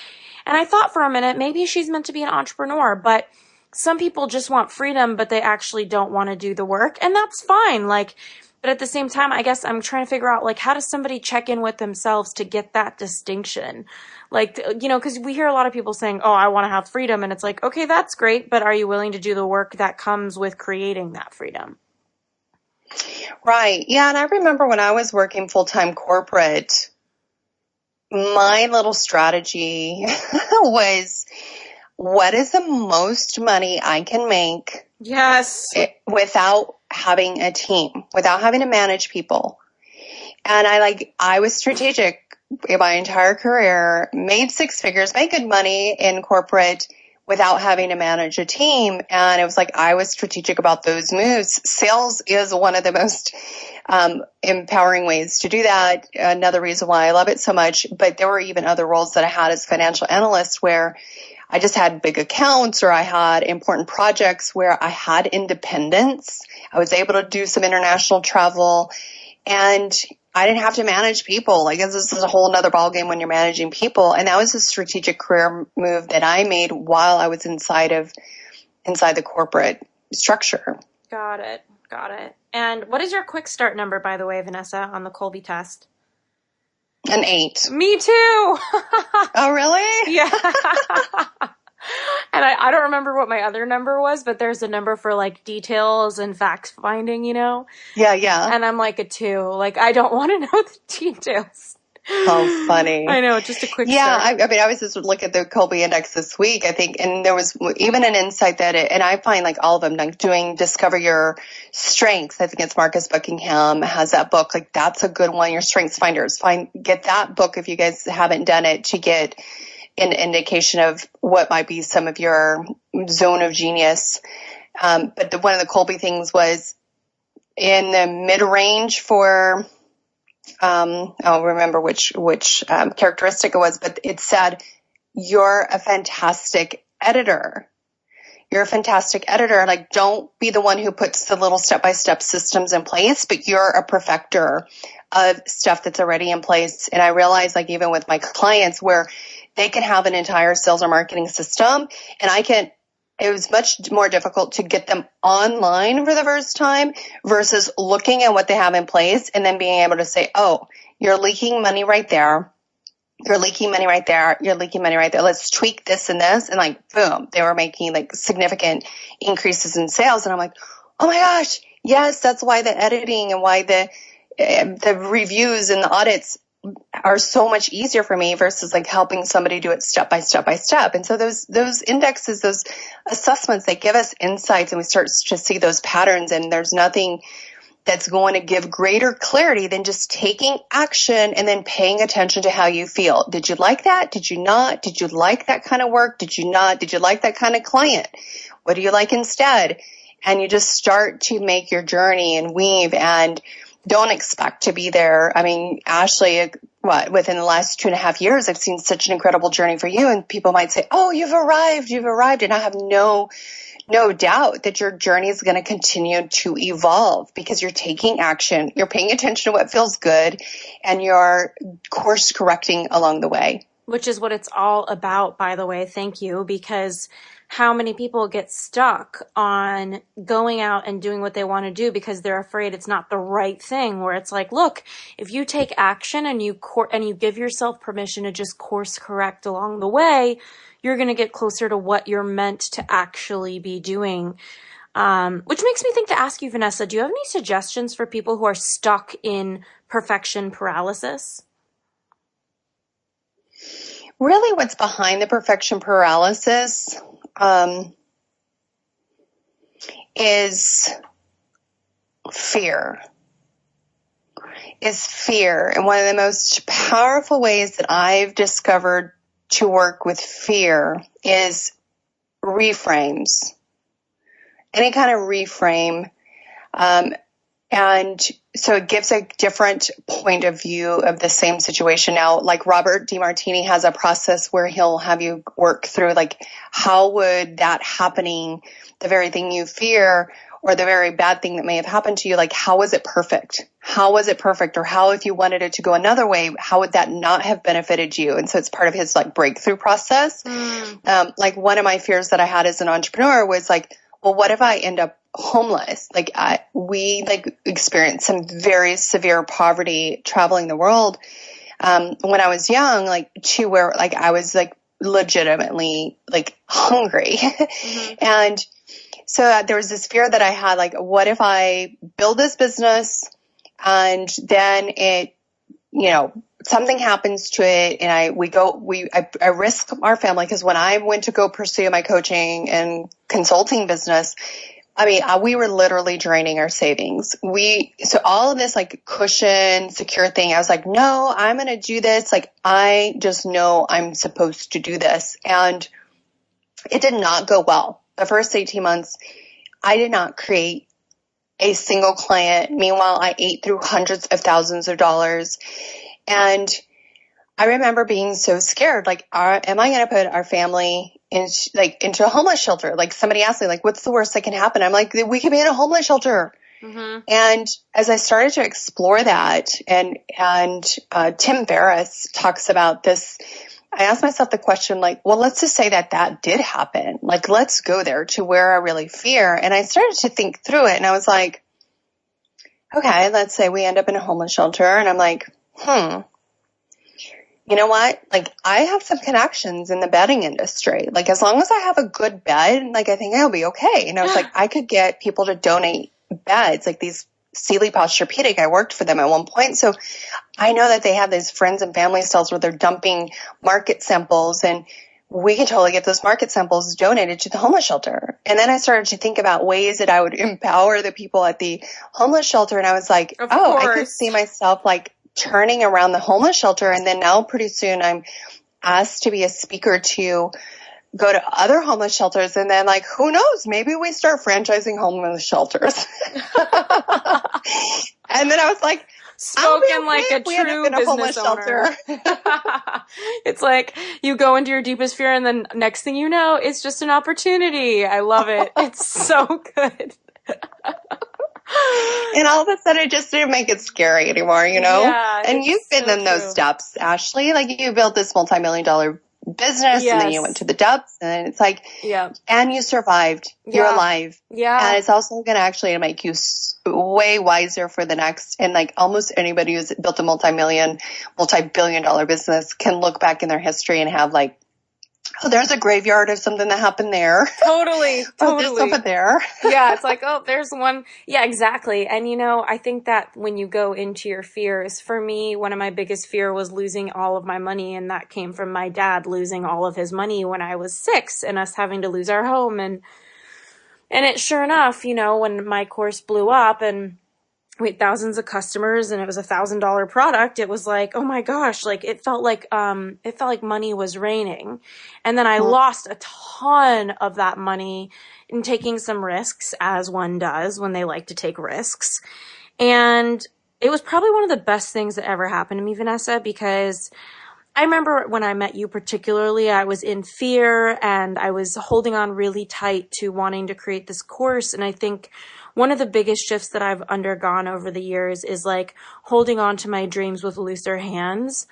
And I thought for a minute, maybe she's meant to be an entrepreneur, but some people just want freedom, but they actually don't want to do the work. And that's fine. Like, but at the same time, I guess I'm trying to figure out, like, how does somebody check in with themselves to get that distinction? Like, because we hear a lot of people saying, oh, I want to have freedom. And it's like, okay, that's great. But are you willing to do the work that comes with creating that freedom? Right. Yeah. And I remember when I was working full-time corporate, my little strategy was, what is the most money I can make? Yes. Without having a team, without having to manage people. And I was strategic in my entire career, made six figures, made good money in corporate without having to manage a team. And it was like, I was strategic about those moves. Sales is one of the most empowering ways to do that. Another reason why I love it so much. But there were even other roles that I had as financial analyst where I just had big accounts, or I had important projects where I had independence. I was able to do some international travel, and I didn't have to manage people. Like, this is a whole nother ballgame when you're managing people. And that was a strategic career move that I made while I was inside the corporate structure. Got it. And what is your quick start number, by the way, Vanessa, on the Kolbe test? An 8. Me too. Oh, really? Yeah. And I don't remember what my other number was, but there's a number for, like, details and fact finding, Yeah. And I'm like a 2. Like, I don't want to know the details. How funny. I know, just a quick Yeah, start. I mean, I was just looking at the Colby Index this week, I think, and there was even an insight that and I find like all of them, like doing Discover Your Strengths. I think it's Marcus Buckingham has that book. Like that's a good one. Your Strengths Finders. Get that book if you guys haven't done it to get an indication of what might be some of your zone of genius. But one of the Colby things was in the mid-range for I'll remember which characteristic it was, but it said, you're a fantastic editor. You're a fantastic editor. Like, don't be the one who puts the little step-by-step systems in place, but you're a perfecter of stuff that's already in place. And I realize, like, even with my clients where they can have an entire sales or marketing system and it was much more difficult to get them online for the first time versus looking at what they have in place and then being able to say, oh, you're leaking money right there. You're leaking money right there. You're leaking money right there. Let's tweak this and this. And like, boom, they were making like significant increases in sales. And I'm like, oh my gosh, yes, that's why the editing and why the reviews and the audits are so much easier for me versus like helping somebody do it step by step by step. And so those indexes, those assessments, they give us insights and we start to see those patterns. And there's nothing that's going to give greater clarity than just taking action and then paying attention to how you feel. Did you like that? Did you not? Did you like that kind of work? Did you not? Did you like that kind of client? What do you like instead? And you just start to make your journey and weave and don't expect to be there. I mean, Ashley, within the last 2.5 years, I've seen such an incredible journey for you. And people might say, oh, you've arrived. And I have no doubt that your journey is going to continue to evolve because you're taking action. You're paying attention to what feels good and you're course correcting along the way. Which is what it's all about, by the way. Thank you. Because how many people get stuck on going out and doing what they want to do because they're afraid it's not the right thing, where it's like, look, if you take action and you give yourself permission to just course correct along the way, you're going to get closer to what you're meant to actually be doing. Which makes me think to ask you, Vanessa, do you have any suggestions for people who are stuck in perfection paralysis? Really, what's behind the perfection paralysis is fear. And one of the most powerful ways that I've discovered to work with fear is reframes. Any kind of reframe. And so it gives a different point of view of the same situation. Now, like Robert DeMartini has a process where he'll have you work through, like, how would that happening, the very thing you fear or the very bad thing that may have happened to you, like, how was it perfect? How was it perfect? Or how, if you wanted it to go another way, how would that not have benefited you? And so it's part of his like breakthrough process. Like one of my fears that I had as an entrepreneur was like, well, what if I end up homeless? Like we experienced some very severe poverty traveling the world when I was young, like to where like I was like legitimately like hungry. And so there was this fear that I had, like, what if I build this business and then it, you know, something happens to it and I risk our family, because when I went to go pursue my coaching and consulting business, I mean, we were literally draining our savings. So all of this like cushion, secure thing, I was like, no, I'm going to do this. Like, I just know I'm supposed to do this. And it did not go well. The first 18 months, I did not create a single client. Meanwhile, I ate through hundreds of thousands of dollars. And I remember being so scared, like, am I going to put our family into a homeless shelter? Like, somebody asked me, like, what's the worst that can happen? I'm like, we could be in a homeless shelter. And as I started to explore that, and Tim Ferriss talks about this, I asked myself the question, like, well, let's just say that did happen. Like, let's go there to where I really fear. And I started to think through it, and I was like, okay, let's say we end up in a homeless shelter. And I'm like, you know what? Like, I have some connections in the bedding industry. Like, as long as I have a good bed, like, I think I'll be okay. And I was like, I could get people to donate beds, like these Sealy Posturepedic. I worked for them at one point. So I know that they have these friends and family cells where they're dumping market samples, and we can totally get those market samples donated to the homeless shelter. And then I started to think about ways that I would empower the people at the homeless shelter. And I was like, I could see myself like turning around the homeless shelter. And then now pretty soon I'm asked to be a speaker to go to other homeless shelters. And then like, who knows, maybe we start franchising homeless shelters. And then I was like, spoken like a true business owner. It's like you go into your deepest fear and then next thing you know, it's just an opportunity. I love it. It's so good. And all of a sudden it just didn't make it scary anymore, you know? Yeah, and you've been in those steps, Ashley. Like you built this multi-million-dollar business and then you went to the depths and it's like, and you survived. You're alive. Yeah. And it's also going to actually make you way wiser for the next, and like almost anybody who's built a multi-billion-dollar business can look back in their history and have like, oh, there's a graveyard of something that happened there. Totally. Oh, there's something there. Yeah, it's like, oh, there's one. Yeah, exactly. And, you know, I think that when you go into your fears, for me, one of my biggest fear was losing all of my money. And that came from my dad losing all of his money when I was 6 and us having to lose our home. And it sure enough, you know, when my course blew up and we had thousands of customers and it was $1,000 product, it was like, oh my gosh, like it felt like money was raining. And then I lost a ton of that money in taking some risks, as one does when they like to take risks. And it was probably one of the best things that ever happened to me, Vanessa, because I remember when I met you particularly, I was in fear and I was holding on really tight to wanting to create this course. And I think one of the biggest shifts that I've undergone over the years is like holding on to my dreams with looser hands.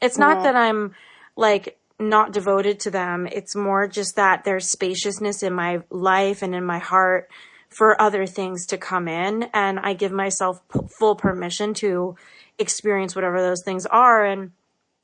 It's not that I'm like not devoted to them. It's more just that there's spaciousness in my life and in my heart for other things to come in. And I give myself full permission to experience whatever those things are. And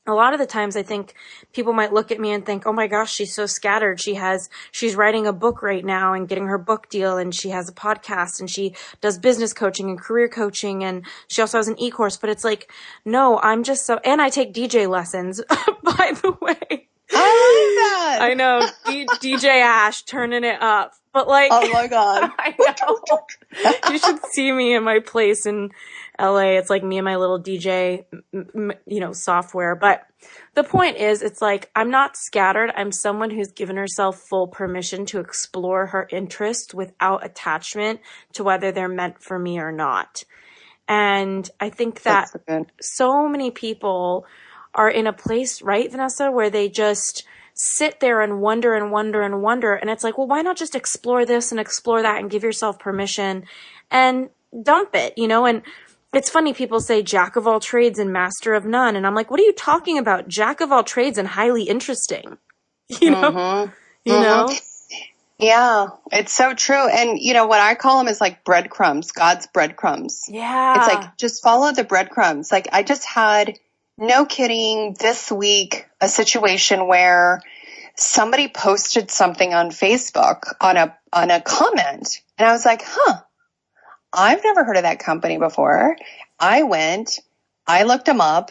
a lot of the times I think people might look at me and think, oh my gosh, she's so scattered. She's writing a book right now and getting her book deal, and she has a podcast and she does business coaching and career coaching, and she also has an e-course. But it's like, no, I'm just so, and I take DJ lessons, by the way. I like that. I know. DJ Ash turning it up. But like, oh my God. I know. You should see me in my place in LA. It's like me and my little DJ, software. But the point is, it's like, I'm not scattered. I'm someone who's given herself full permission to explore her interests without attachment to whether they're meant for me or not. And I think that so many people are in a place, right, Vanessa, where they just sit there and wonder and wonder and wonder. And it's like, well, why not just explore this and explore that and give yourself permission and dump it, And it's funny, people say jack of all trades and master of none. And I'm like, what are you talking about? Jack of all trades and highly interesting, You know? Yeah, it's so true. And what I call them is like breadcrumbs, God's breadcrumbs. Yeah. It's like, just follow the breadcrumbs. Like I just had, no kidding, this week, a situation where somebody posted something on Facebook on a comment. And I was like, I've never heard of that company before. I looked them up.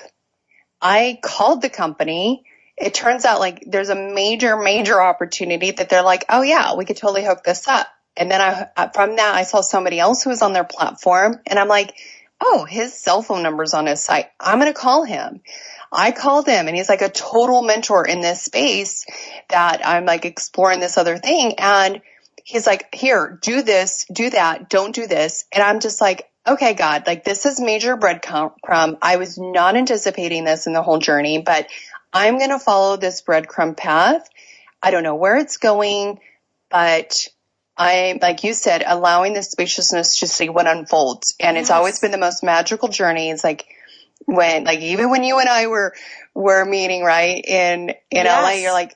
I called the company. It turns out like there's a major, major opportunity that they're like, oh yeah, we could totally hook this up. And then from that, I saw somebody else who was on their platform and I'm like, oh, his cell phone number's on his site. I'm going to call him. I called him and he's like a total mentor in this space that I'm like exploring this other thing. And he's like, here, do this, do that, don't do this. And I'm just like, okay, God, like this is major breadcrumb. I was not anticipating this in the whole journey, but I'm going to follow this breadcrumb path. I don't know where it's going, but I, like you said, allowing the spaciousness to see what unfolds. And it's always been the most magical journey. It's like even when you and I were meeting, right, in LA, you're like,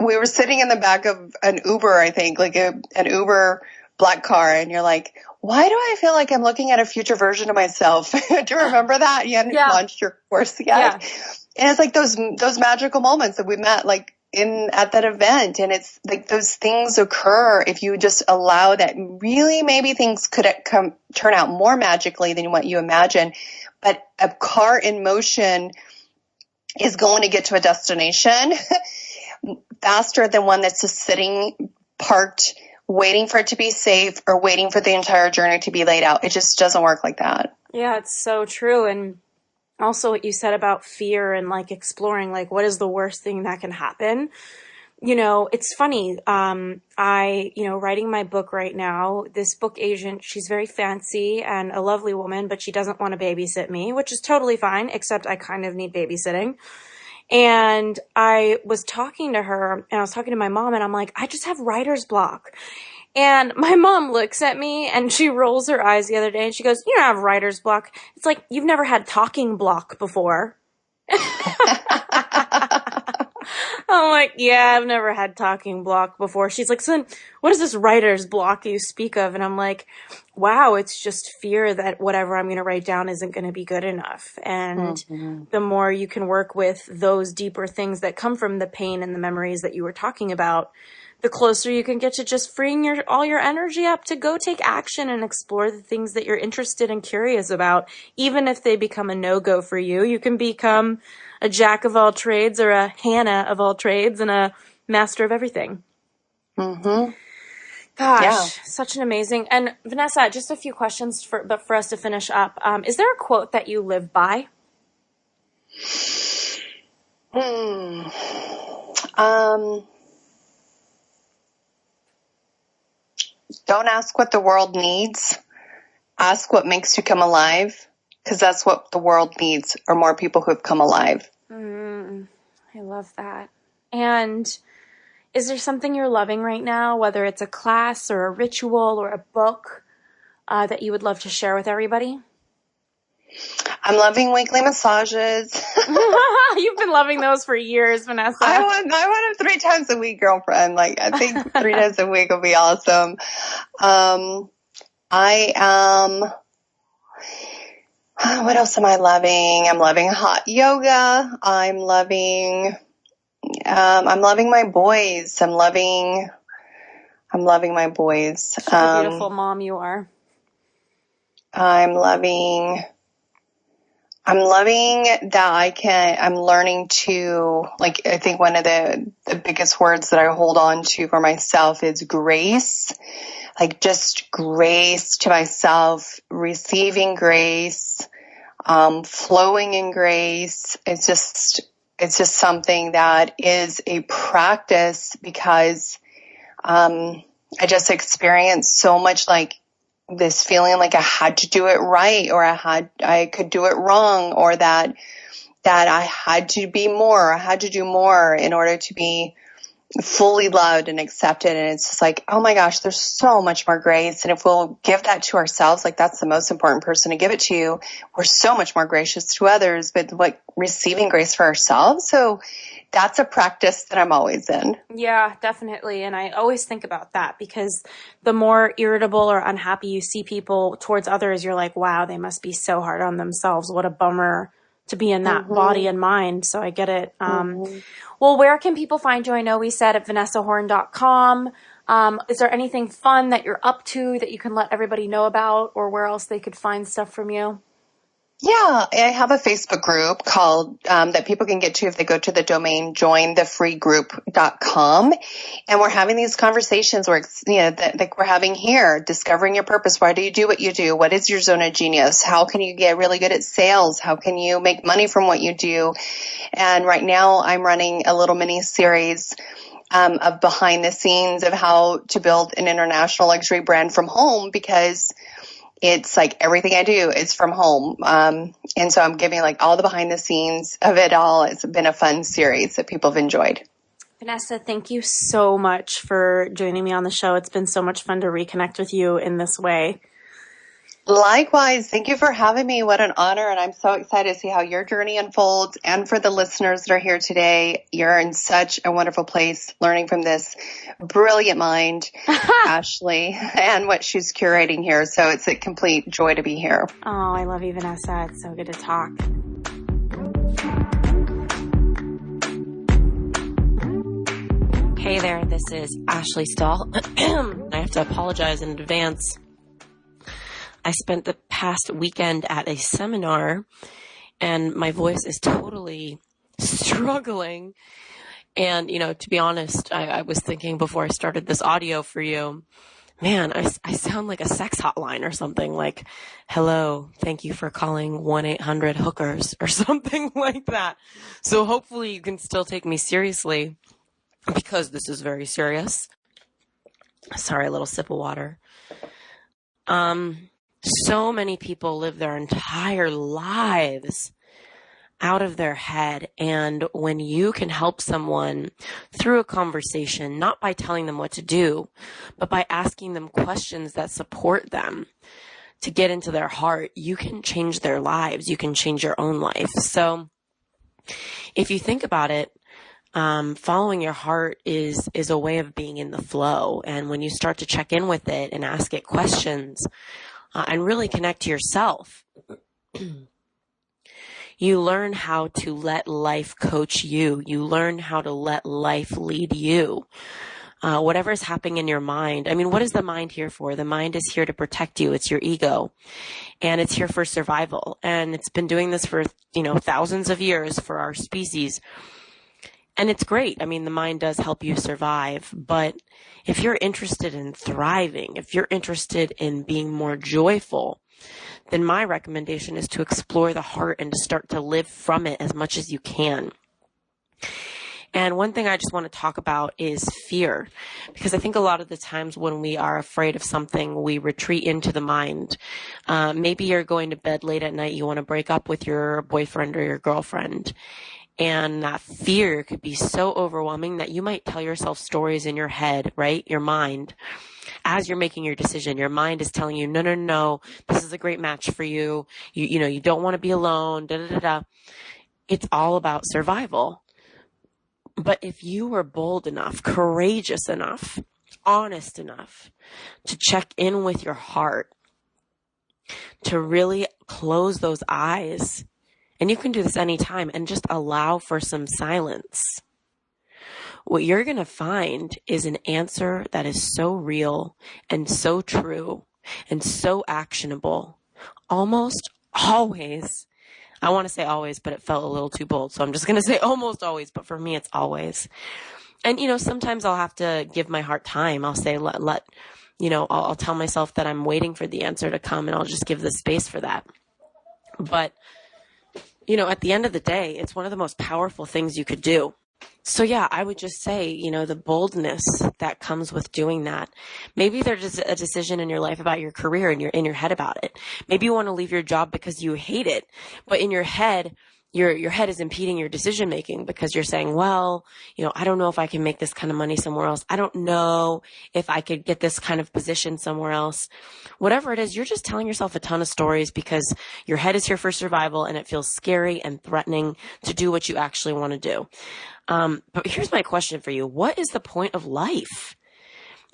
we were sitting in the back of an Uber, I think, like an Uber black car. And you're like, why do I feel like I'm looking at a future version of myself? Do you remember that? You hadn't launched your course yet. Yeah. And it's like those magical moments that we met, like at that event. And it's like those things occur if you just allow that. Really, maybe things could turn out more magically than what you imagine. But a car in motion is going to get to a destination faster than one that's just sitting parked, waiting for it to be safe or waiting for the entire journey to be laid out. It just doesn't work like that. Yeah, it's so true. And also what you said about fear and like exploring, like what is the worst thing that can happen? You know, it's funny. Writing my book right now, this book agent, she's very fancy and a lovely woman, but she doesn't want to babysit me, which is totally fine, except I kind of need babysitting. And I was talking to her and I was talking to my mom and I'm like, I just have writer's block. And my mom looks at me and she rolls her eyes the other day and she goes, you don't have writer's block. It's like, you've never had talking block before. I'm like, yeah, I've never had talking block before. She's like, son, what is this writer's block you speak of? And I'm like, wow, it's just fear that whatever I'm going to write down isn't going to be good enough. And the more you can work with those deeper things that come from the pain and the memories that you were talking about, the closer you can get to just freeing all your energy up to go take action and explore the things that you're interested and curious about. Even if they become a no-go for you, you can become a jack of all trades or a Hannah of all trades and a master of everything. Mm-hmm. Gosh, yeah. Such an amazing. And Vanessa, just a few questions for us to finish up. Is there a quote that you live by? Don't ask what the world needs. Ask what makes you come alive, because that's what the world needs, are more people who have come alive. I love that. And is there something you're loving right now, whether it's a class or a ritual or a book that you would love to share with everybody? I'm loving weekly massages. You've been loving those for years, Vanessa. I want them 3 times a week, girlfriend. Like, I think 3 times a week will be awesome. I am, what else am I loving? I'm loving hot yoga. I'm loving my boys. I'm loving my boys. What a beautiful mom you are. I'm loving that I'm learning to, like, I think one of the biggest words that I hold on to for myself is grace. Like, just grace to myself, receiving grace, flowing in grace. It's just something that is a practice, because I just experienced so much like this feeling like I had to do it right, or I could do it wrong, or that I had to be more, I had to do more in order to be fully loved and accepted. And it's just like, oh my gosh, there's so much more grace. And if we'll give that to ourselves, like, that's the most important person to give it to, we're so much more gracious to others, but like receiving grace for ourselves. So that's a practice that I'm always in. Yeah, definitely. And I always think about that, because the more irritable or unhappy you see people towards others, you're like, wow, they must be so hard on themselves. What a bummer to be in that body and mind. So I get it. Well, where can people find you? I know we said at vanessahorn.com. Is there anything fun that you're up to that you can let everybody know about, or where else they could find stuff from you? Yeah, I have a Facebook group called, that people can get to if they go to the domain jointhefreegroup.com. And we're having these conversations where, like we're having here, discovering your purpose. Why do you do what you do? What is your zone of genius? How can you get really good at sales? How can you make money from what you do? And right now I'm running a little mini series of behind the scenes of how to build an international luxury brand from home, because it's like everything I do is from home. And so I'm giving like all the behind the scenes of it all. It's been a fun series that people have enjoyed. Vanessa, thank you so much for joining me on the show. It's been so much fun to reconnect with you in this way. Likewise. Thank you for having me. What an honor. And I'm so excited to see how your journey unfolds. And for the listeners that are here today, you're in such a wonderful place learning from this brilliant mind, Ashley, and what she's curating here. So it's a complete joy to be here. Oh, I love you, Vanessa. It's so good to talk. Hey there, this is Ashley Stahl. I have to apologize in advance. I spent the past weekend at a seminar and my voice is totally struggling. And, to be honest, I was thinking before I started this audio for you, man, I sound like a sex hotline or something, like, hello, thank you for calling 1-800-HOOKERS or something like that. So hopefully you can still take me seriously because this is very serious. Sorry, a little sip of water. So many people live their entire lives out of their head. And when you can help someone through a conversation, not by telling them what to do, but by asking them questions that support them to get into their heart, you can change their lives. You can change your own life. So if you think about it, following your heart is a way of being in the flow. And when you start to check in with it and ask it questions, and really connect to yourself, you learn how to let life coach you. You learn how to let life lead you. Whatever is happening in your mind. I mean, what is the mind here for? The mind is here to protect you. It's your ego. And it's here for survival. And it's been doing this for, thousands of years for our species. And it's great. I mean, the mind does help you survive. But if you're interested in thriving, if you're interested in being more joyful, then my recommendation is to explore the heart and to start to live from it as much as you can. And one thing I just want to talk about is fear, because I think a lot of the times when we are afraid of something, we retreat into the mind. Maybe you're going to bed late at night, you want to break up with your boyfriend or your girlfriend. And that fear could be so overwhelming that you might tell yourself stories in your head, right? Your mind. As you're making your decision, your mind is telling you, no, this is a great match for you. You don't want to be alone, It's all about survival. But if you were bold enough, courageous enough, honest enough to check in with your heart, to really close those eyes, and you can do this anytime, and just allow for some silence, what you're going to find is an answer that is so real and so true and so actionable. Almost always. I want to say always, but it felt a little too bold. So I'm just going to say almost always, but for me, it's always. And, sometimes I'll have to give my heart time. I'll say, I'll tell myself that I'm waiting for the answer to come, and I'll just give the space for that. But, at the end of the day, it's one of the most powerful things you could do. So yeah, I would just say, the boldness that comes with doing that. Maybe there's a decision in your life about your career and you're in your head about it. Maybe you want to leave your job because you hate it, but in your head, your head is impeding your decision making because you're saying, well, I don't know if I can make this kind of money somewhere else. I don't know if I could get this kind of position somewhere else. Whatever it is, you're just telling yourself a ton of stories because your head is here for survival and it feels scary and threatening to do what you actually want to do. But here's my question for you. What is the point of life?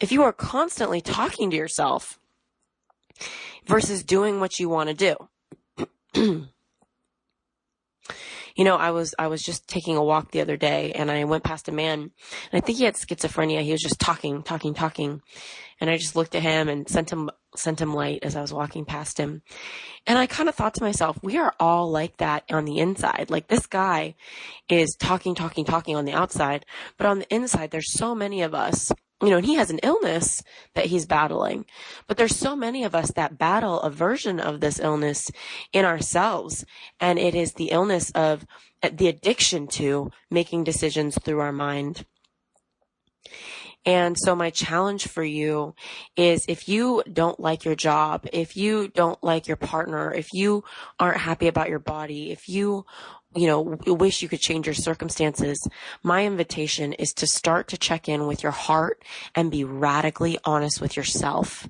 If you are constantly talking to yourself versus doing what you want to do. I was just taking a walk the other day and I went past a man and I think he had schizophrenia. He was just talking. And I just looked at him and sent him light as I was walking past him. And I kind of thought to myself, we are all like that on the inside. Like this guy is talking on the outside, but on the inside, there's so many of us, and he has an illness that he's battling, but there's so many of us that battle a version of this illness in ourselves. And it is the illness of the addiction to making decisions through our mind. And so my challenge for you is if you don't like your job, if you don't like your partner, if you aren't happy about your body, if you wish you could change your circumstances, my invitation is to start to check in with your heart and be radically honest with yourself.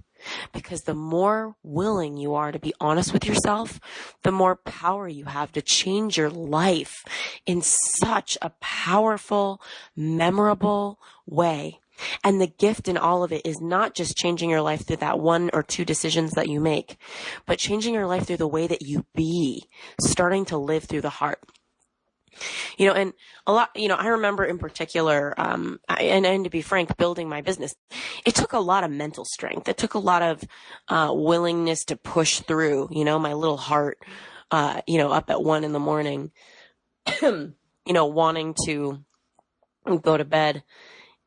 Because the more willing you are to be honest with yourself, the more power you have to change your life in such a powerful, memorable way. And the gift in all of it is not just changing your life through that one or two decisions that you make, but changing your life through the way that you be, starting to live through the heart. And a lot, I remember in particular, and to be frank, building my business, it took a lot of mental strength. It took a lot of, willingness to push through, my little heart, up at 1 a.m, wanting to go to bed,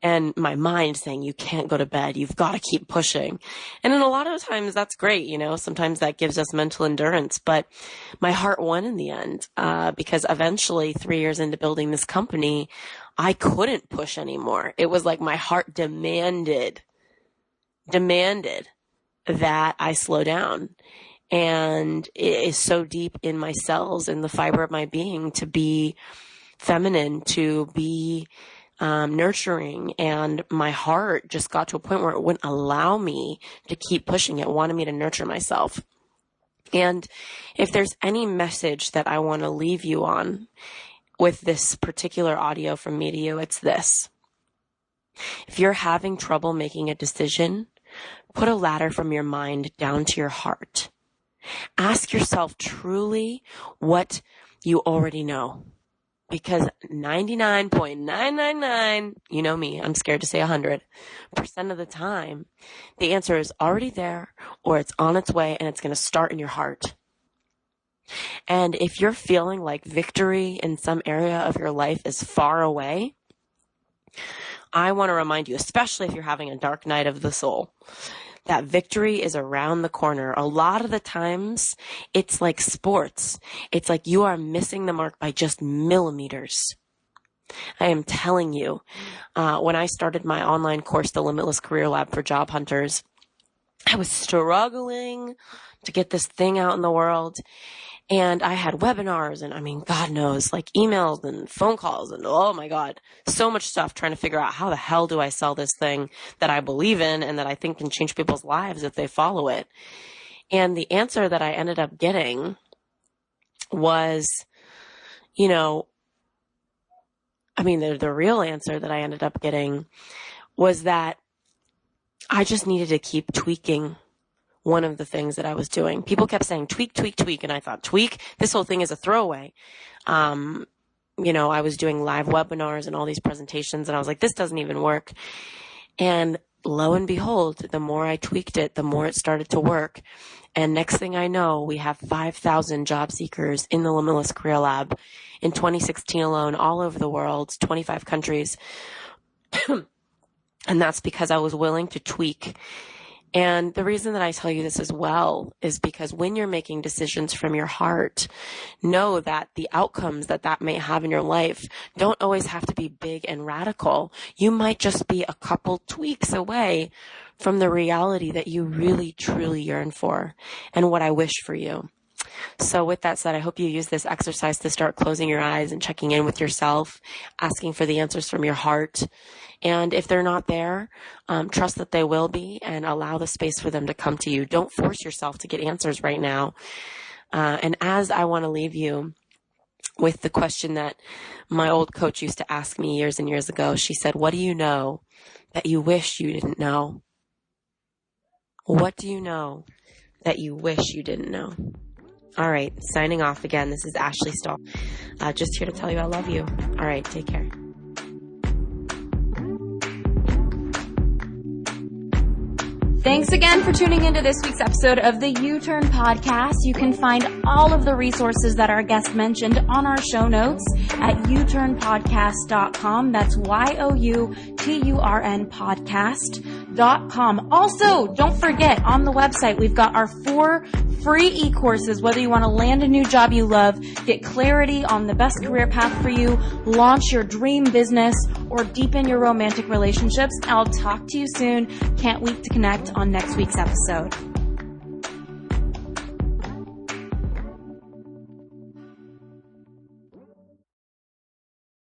and my mind saying, you can't go to bed. You've got to keep pushing. And then a lot of times that's great. Sometimes that gives us mental endurance, but my heart won in the end, because eventually 3 years into building this company, I couldn't push anymore. It was like my heart demanded that I slow down. And it is so deep in my cells, in the fiber of my being, to be feminine, to be nurturing, and my heart just got to a point where it wouldn't allow me to keep pushing. It wanted me to nurture myself. And if there's any message that I want to leave you on with this particular audio from me to you, it's this. If you're having trouble making a decision, put a ladder from your mind down to your heart. Ask yourself truly what you already know. Because 99.999, you know me, I'm scared to say 100% of the time, the answer is already there, or it's on its way, and it's going to start in your heart. And if you're feeling like victory in some area of your life is far away, I want to remind you, especially if you're having a dark night of the soul, that victory is around the corner. A lot of the times, it's like sports. It's like you are missing the mark by just millimeters. I am telling you, when I started my online course, The Limitless Career Lab for Job Hunters, I was struggling to get this thing out in the world. And I had webinars and God knows, like emails and phone calls and oh my God, so much stuff trying to figure out how the hell do I sell this thing that I believe in and that I think can change people's lives if they follow it. And the answer that I ended up getting was, the real answer that I ended up getting was that I just needed to keep tweaking one of the things that I was doing. People kept saying, tweak, tweak, tweak. And I thought, tweak? This whole thing is a throwaway. I was doing live webinars and all these presentations, and I was like, this doesn't even work. And lo and behold, the more I tweaked it, the more it started to work. And next thing I know, we have 5,000 job seekers in the Limitless Career Lab in 2016 alone, all over the world, 25 countries. And that's because I was willing to tweak. And the reason that I tell you this as well is because when you're making decisions from your heart, know that the outcomes that may have in your life don't always have to be big and radical. You might just be a couple tweaks away from the reality that you really, truly yearn for and what I wish for you. So with that said, I hope you use this exercise to start closing your eyes and checking in with yourself, asking for the answers from your heart. And if they're not there, trust that they will be and allow the space for them to come to you. Don't force yourself to get answers right now. And as I want to leave you with the question that my old coach used to ask me years and years ago, she said, what do you know that you wish you didn't know? What do you know that you wish you didn't know? All right, signing off again. This is Ashley Stahl. Just here to tell you I love you. All right, take care. Thanks again for tuning into this week's episode of the U-Turn Podcast. You can find all of the resources that our guest mentioned on our show notes at uturnpodcast.com. That's YOUTURN podcast.com. Also, don't forget, on the website, we've got our 4 free e-courses, whether you want to land a new job you love, get clarity on the best career path for you, launch your dream business, or deepen your romantic relationships. I'll talk to you soon. Can't wait to connect on next week's episode.